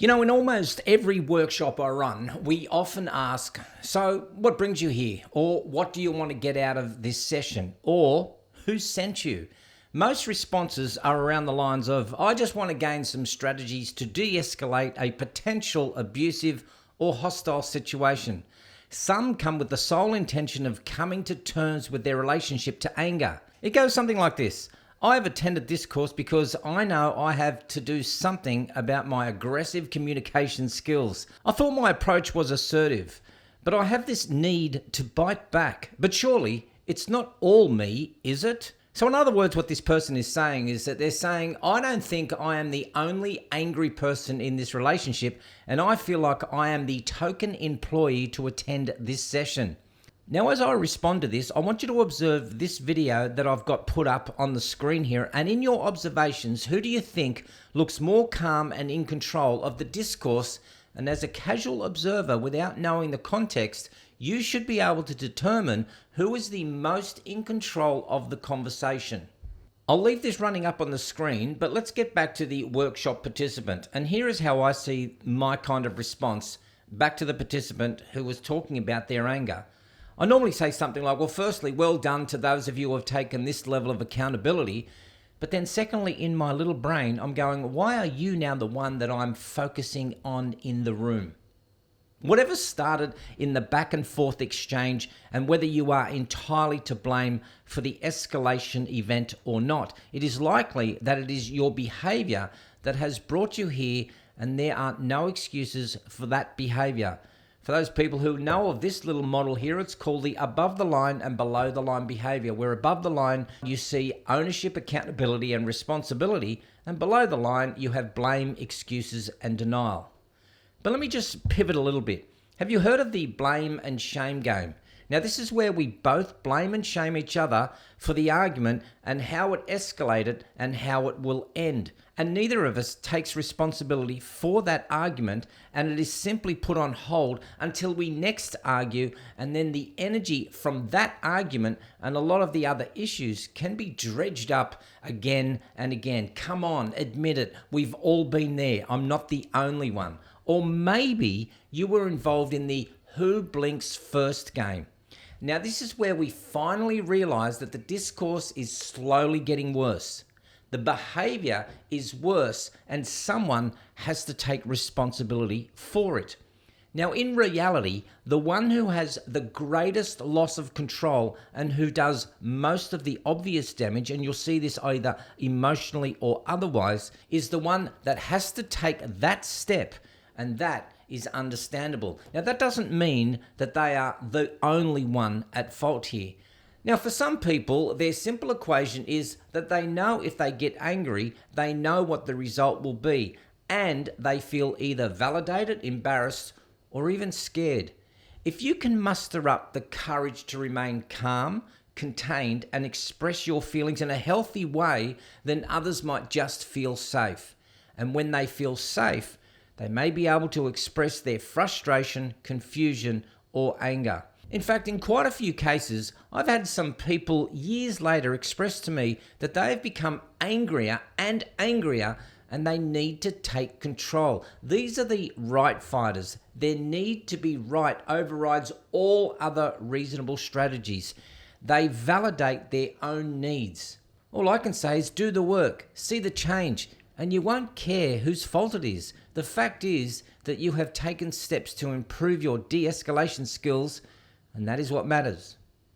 In almost every workshop I run, we often ask, so what brings you here? Or what do you want to get out of this session? Or who sent you? Most responses are around the lines of, I just want to gain some strategies to de-escalate a potential abusive or hostile situation. Some come with the sole intention of coming to terms with their relationship to anger. It goes something like this. I have attended this course because I know I have to do something about my aggressive communication skills. I thought my approach was assertive, but I have this need to bite back. But surely it's not all me, is it? So in other words, what this person is saying is that they're saying, I don't think I am the only angry person in this relationship, and I feel like I am the token employee to attend this session. Now, as I respond to this, I want you to observe this video that I've got put up on the screen here. And in your observations, who do you think looks more calm and in control of the discourse? And as a casual observer, without knowing the context, you should be able to determine who is the most in control of the conversation. I'll leave this running up on the screen, but let's get back to the workshop participant. And here is how I see my kind of response back to the participant who was talking about their anger. I normally say something like, well, firstly, well done to those of you who have taken this level of accountability. But then secondly, in my little brain, I'm going, why are you now the one that I'm focusing on in the room? Whatever started in the back and forth exchange, and whether you are entirely to blame for the escalation event or not, it is likely that it is your behavior that has brought you here, and there are no excuses for that behavior. For those people who know of this little model here, it's called the above the line and below the line behavior, where above the line you see ownership, accountability, and responsibility, and below the line you have blame, excuses, and denial. But let me just pivot a little bit. Have you heard of the blame and shame game? Now, this is where we both blame and shame each other for the argument and how it escalated and how it will end. And neither of us takes responsibility for that argument, and it is simply put on hold until we next argue, and then the energy from that argument and a lot of the other issues can be dredged up again and again. Come on, admit it. We've all been there. I'm not the only one. Or maybe you were involved in the who blinks first game. Now, this is where we finally realize that the discourse is slowly getting worse. The behavior is worse, and someone has to take responsibility for it. Now, in reality, the one who has the greatest loss of control and who does most of the obvious damage, and you'll see this either emotionally or otherwise, is the one that has to take that step, and that is understandable. Now, that doesn't mean that they are the only one at fault here. Now, for some people, their simple equation is that they know if they get angry, they know what the result will be, and they feel either validated, embarrassed, or even scared. If you can muster up the courage to remain calm, contained, and express your feelings in a healthy way, then others might just feel safe. And when they feel safe, they may be able to express their frustration, confusion, or anger. In fact, in quite a few cases, I've had some people years later express to me that they have become angrier and angrier, and they need to take control. These are the right fighters. Their need to be right overrides all other reasonable strategies. They validate their own needs. All I can say is do the work, see the change, and you won't care whose fault it is. The fact is that you have taken steps to improve your de-escalation skills, and that is what matters.